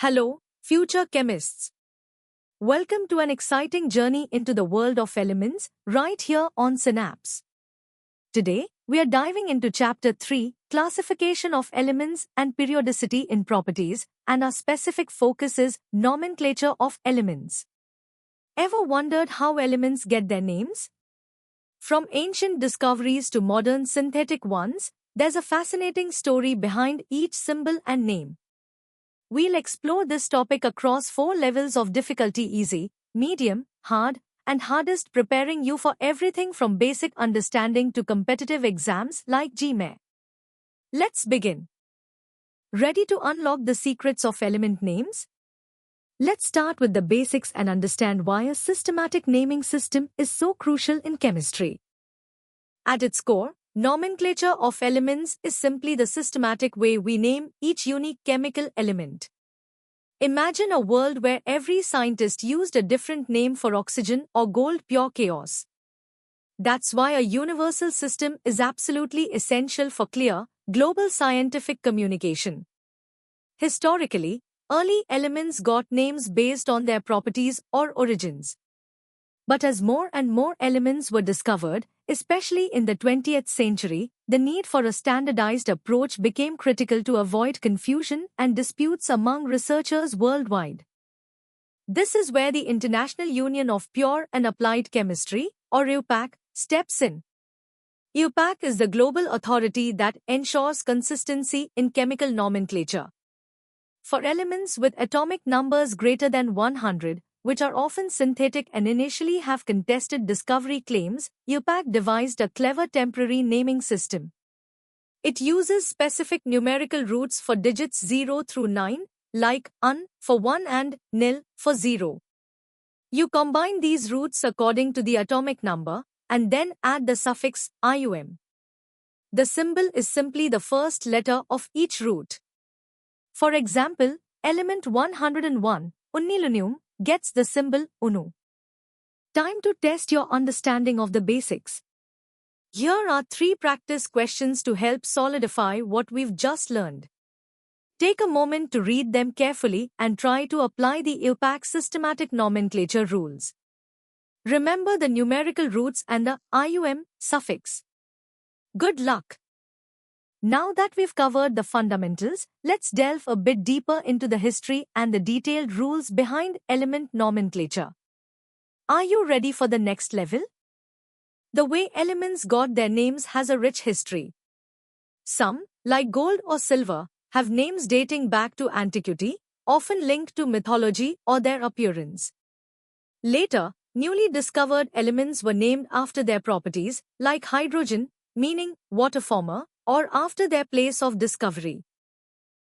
Hello, future chemists. Welcome to an exciting journey into the world of elements right here on Synapse. Today, we are diving into Chapter 3, Classification of Elements and Periodicity in Properties, and our specific focus is Nomenclature of Elements. Ever wondered how elements get their names? From ancient discoveries to modern synthetic ones, there's a fascinating story behind each symbol and name. We'll explore this topic across 4 levels of difficulty: easy, medium, hard, and hardest, preparing you for everything from basic understanding to competitive exams like GMA. Let's begin. Ready to unlock the secrets of element names? Let's start with the basics and understand why a systematic naming system is so crucial in chemistry. At its core, nomenclature of elements is simply the systematic way we name each unique chemical element. Imagine a world where every scientist used a different name for oxygen or gold, pure chaos. That's why a universal system is absolutely essential for clear, global scientific communication. Historically, early elements got names based on their properties or origins. But as more and more elements were discovered, especially in the 20th century, the need for a standardized approach became critical to avoid confusion and disputes among researchers worldwide. This is where the International Union of Pure and Applied Chemistry, or IUPAC, steps in. IUPAC is the global authority that ensures consistency in chemical nomenclature. For elements with atomic numbers greater than 100, which are often synthetic and initially have contested discovery claims, IUPAC devised a clever temporary naming system. It uses specific numerical roots for digits 0 through 9, like UN for 1 and NIL for 0. You combine these roots according to the atomic number, and then add the suffix IUM. The symbol is simply the first letter of each root. For example, element 101, unnilunium, gets the symbol UNU. Time to test your understanding of the basics. Here are 3 practice questions to help solidify what we've just learned. Take a moment to read them carefully and try to apply the IUPAC systematic nomenclature rules. Remember the numerical roots and the IUM suffix. Good luck! Now that we've covered the fundamentals, let's delve a bit deeper into the history and the detailed rules behind element nomenclature. Are you ready for the next level? The way elements got their names has a rich history. Some, like gold or silver, have names dating back to antiquity, often linked to mythology or their appearance. Later, newly discovered elements were named after their properties, like hydrogen, meaning water former, or after their place of discovery.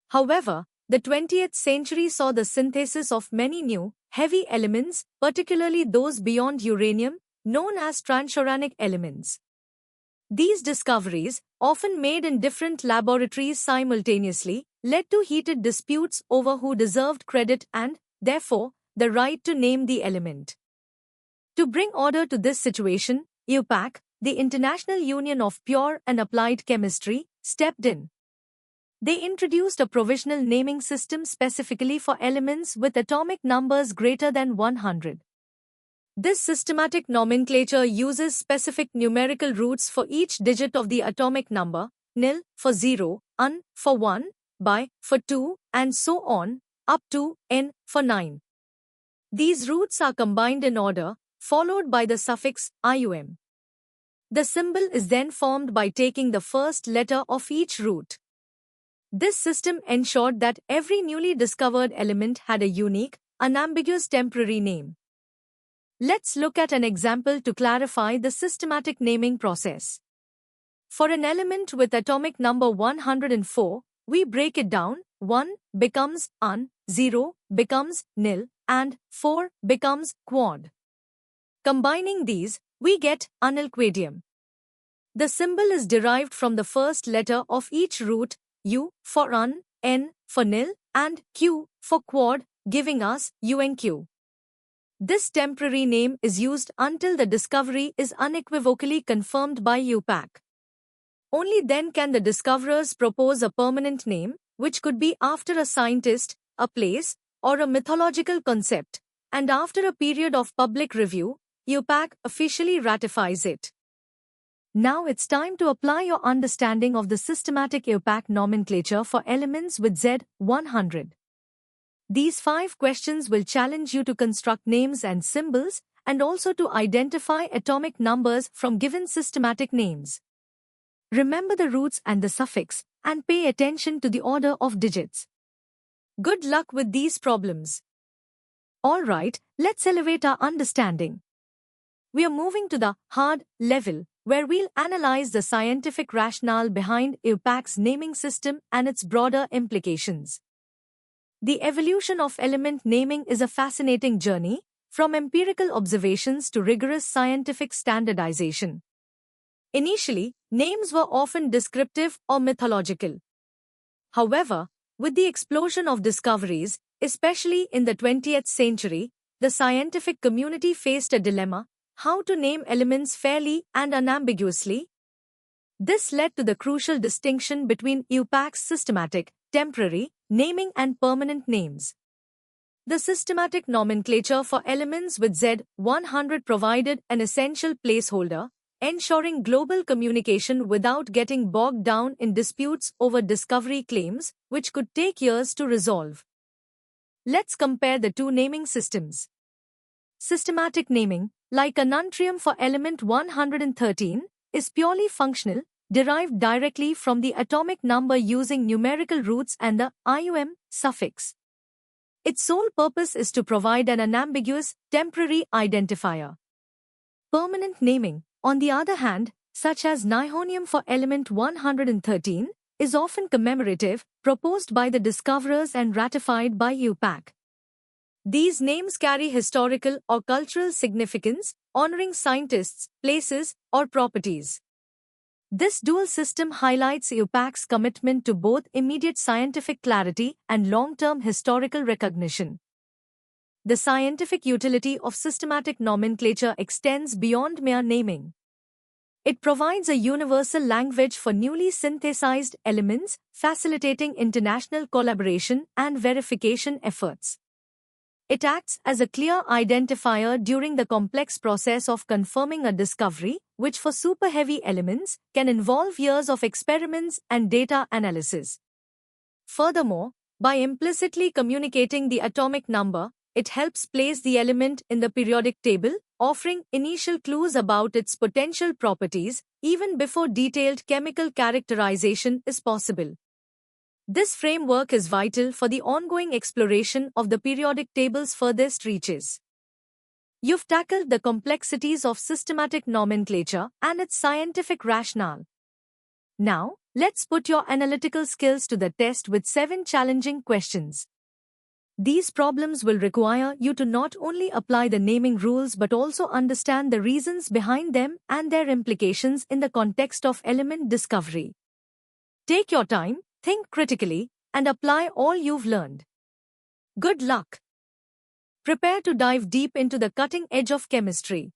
However, the 20th century saw the synthesis of many new, heavy elements, particularly those beyond uranium, known as transuranic elements. These discoveries, often made in different laboratories simultaneously, led to heated disputes over who deserved credit and, therefore, the right to name the element. To bring order to this situation, IUPAC, the International Union of Pure and Applied Chemistry, stepped in. They introduced a provisional naming system specifically for elements with atomic numbers greater than 100. This systematic nomenclature uses specific numerical roots for each digit of the atomic number: NIL for 0, UN for 1, BI for 2, and so on, up to N for 9. These roots are combined in order, followed by the suffix IUM. The symbol is then formed by taking the first letter of each root. This system ensured that every newly discovered element had a unique, unambiguous temporary name. Let's look at an example to clarify the systematic naming process. For an element with atomic number 104, we break it down: 1 becomes UN, 0 becomes NIL, and 4 becomes quad. Combining these, we get unilquadium. The symbol is derived from the first letter of each root: U for UN, N for NIL, and Q for quad, giving us UNQ. This temporary name is used until the discovery is unequivocally confirmed by IUPAC. Only then can the discoverers propose a permanent name, which could be after a scientist, a place, or a mythological concept, and after a period of public review, IUPAC officially ratifies it. Now it's time to apply your understanding of the systematic IUPAC nomenclature for elements with Z100. These 5 questions will challenge you to construct names and symbols, and also to identify atomic numbers from given systematic names. Remember the roots and the suffix, and pay attention to the order of digits. Good luck with these problems. Alright, let's elevate our understanding. We are moving to the hard level, where we'll analyze the scientific rationale behind IUPAC's naming system and its broader implications. The evolution of element naming is a fascinating journey, from empirical observations to rigorous scientific standardization. Initially, names were often descriptive or mythological. However, with the explosion of discoveries, especially in the 20th century, the scientific community faced a dilemma: how to name elements fairly and unambiguously. This led to the crucial distinction between IUPAC's systematic, temporary, naming and permanent names. The systematic nomenclature for elements with Z100 provided an essential placeholder, ensuring global communication without getting bogged down in disputes over discovery claims, which could take years to resolve. Let's compare the two naming systems. Systematic naming, like a Nuntриum for element 113, is purely functional, derived directly from the atomic number using numerical roots and the IUM suffix. Its sole purpose is to provide an unambiguous, temporary identifier. Permanent naming, on the other hand, such as Nihonium for element 113, is often commemorative, proposed by the discoverers and ratified by IUPAC. These names carry historical or cultural significance, honoring scientists, places, or properties. This dual system highlights IUPAC's commitment to both immediate scientific clarity and long-term historical recognition. The scientific utility of systematic nomenclature extends beyond mere naming. It provides a universal language for newly synthesized elements, facilitating international collaboration and verification efforts. It acts as a clear identifier during the complex process of confirming a discovery, which for super-heavy elements can involve years of experiments and data analysis. Furthermore, by implicitly communicating the atomic number, it helps place the element in the periodic table, offering initial clues about its potential properties, even before detailed chemical characterization is possible. This framework is vital for the ongoing exploration of the periodic table's furthest reaches. You've tackled the complexities of systematic nomenclature and its scientific rationale. Now, let's put your analytical skills to the test with 7 challenging questions. These problems will require you to not only apply the naming rules but also understand the reasons behind them and their implications in the context of element discovery. Take your time, think critically, and apply all you've learned. Good luck! Prepare to dive deep into the cutting edge of chemistry.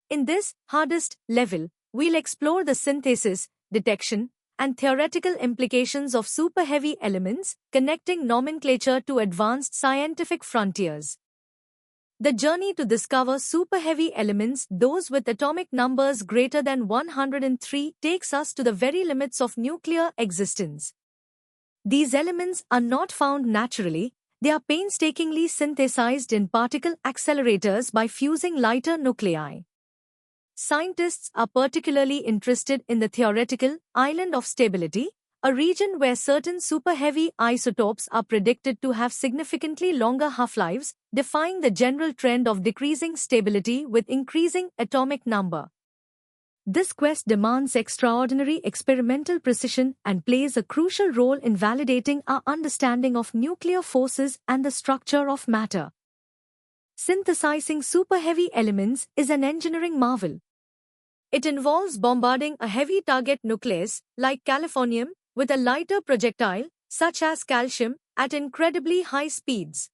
In this hardest level, we'll explore the synthesis, detection, and theoretical implications of super-heavy elements, connecting nomenclature to advanced scientific frontiers. The journey to discover super-heavy elements, those with atomic numbers greater than 103, takes us to the very limits of nuclear existence. These elements are not found naturally, they are painstakingly synthesized in particle accelerators by fusing lighter nuclei. Scientists are particularly interested in the theoretical island of stability, a region where certain super-heavy isotopes are predicted to have significantly longer half-lives, defying the general trend of decreasing stability with increasing atomic number. This quest demands extraordinary experimental precision and plays a crucial role in validating our understanding of nuclear forces and the structure of matter. Synthesizing super-heavy elements is an engineering marvel. It involves bombarding a heavy target nucleus, like californium, with a lighter projectile, such as calcium, at incredibly high speeds.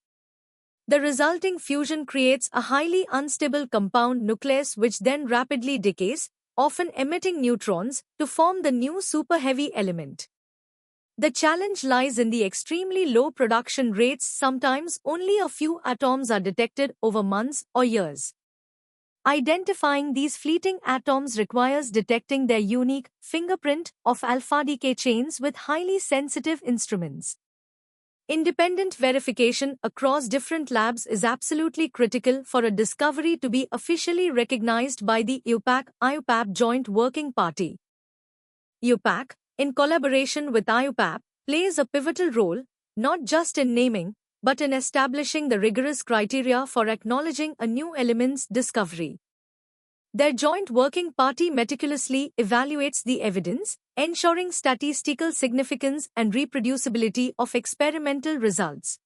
The resulting fusion creates a highly unstable compound nucleus which then rapidly decays, often emitting neutrons, to form the new super-heavy element. The challenge lies in the extremely low production rates. Sometimes only a few atoms are detected over months or years. Identifying these fleeting atoms requires detecting their unique fingerprint of alpha decay chains with highly sensitive instruments. Independent verification across different labs is absolutely critical for a discovery to be officially recognized by the IUPAC Joint Working Party. IUPAC, in collaboration with IUPAP, plays a pivotal role, not just in naming, but in establishing the rigorous criteria for acknowledging a new element's discovery. Their joint working party meticulously evaluates the evidence, ensuring statistical significance and reproducibility of experimental results.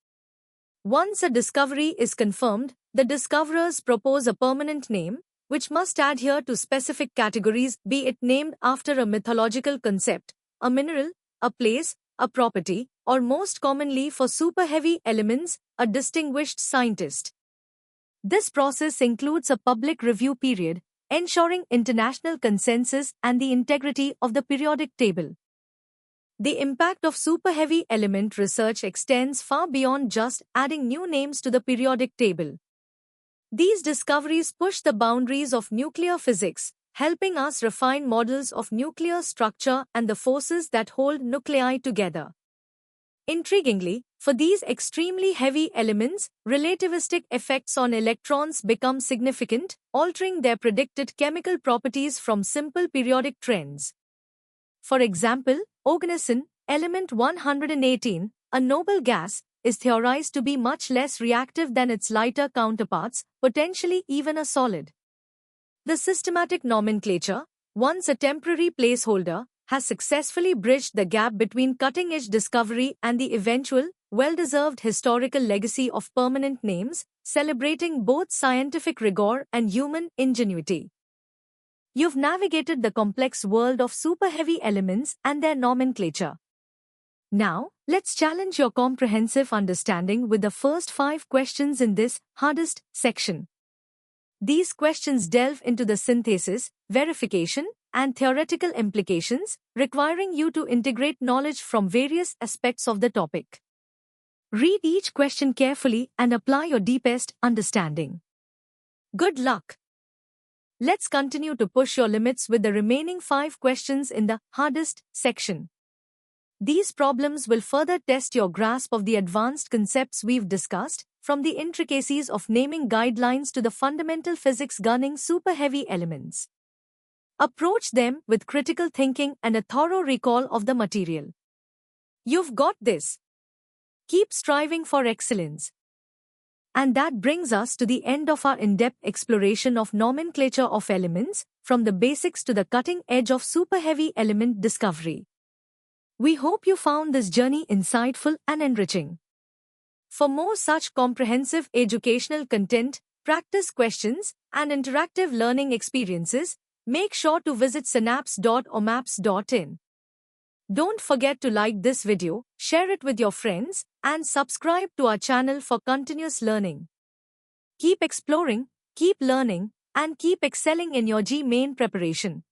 Once a discovery is confirmed, the discoverers propose a permanent name, which must adhere to specific categories, be it named after a mythological concept, a mineral, a place, a property, or most commonly for super-heavy elements, a distinguished scientist. This process includes a public review period, ensuring international consensus and the integrity of the periodic table. The impact of super-heavy element research extends far beyond just adding new names to the periodic table. These discoveries push the boundaries of nuclear physics, helping us refine models of nuclear structure and the forces that hold nuclei together. Intriguingly, for these extremely heavy elements, relativistic effects on electrons become significant, altering their predicted chemical properties from simple periodic trends. For example, oganesson, element 118, a noble gas, is theorized to be much less reactive than its lighter counterparts, potentially even a solid. The systematic nomenclature, once a temporary placeholder, has successfully bridged the gap between cutting-edge discovery and the eventual, well-deserved historical legacy of permanent names, celebrating both scientific rigor and human ingenuity. You've navigated the complex world of super-heavy elements and their nomenclature. Now, let's challenge your comprehensive understanding with the first 5 questions in this hardest section. These questions delve into the synthesis, verification, and theoretical implications, requiring you to integrate knowledge from various aspects of the topic. Read each question carefully and apply your deepest understanding. Good luck! Let's continue to push your limits with the remaining 5 questions in the hardest section. These problems will further test your grasp of the advanced concepts we've discussed, from the intricacies of naming guidelines to the fundamental physics governing super-heavy elements. Approach them with critical thinking and a thorough recall of the material. You've got this. Keep striving for excellence. And that brings us to the end of our in-depth exploration of nomenclature of elements, from the basics to the cutting edge of super-heavy element discovery. We hope you found this journey insightful and enriching. For more such comprehensive educational content, practice questions, and interactive learning experiences, make sure to visit synapse.omaps.in. Don't forget to like this video, share it with your friends, and subscribe to our channel for continuous learning. Keep exploring, keep learning, and keep excelling in your G-Main preparation.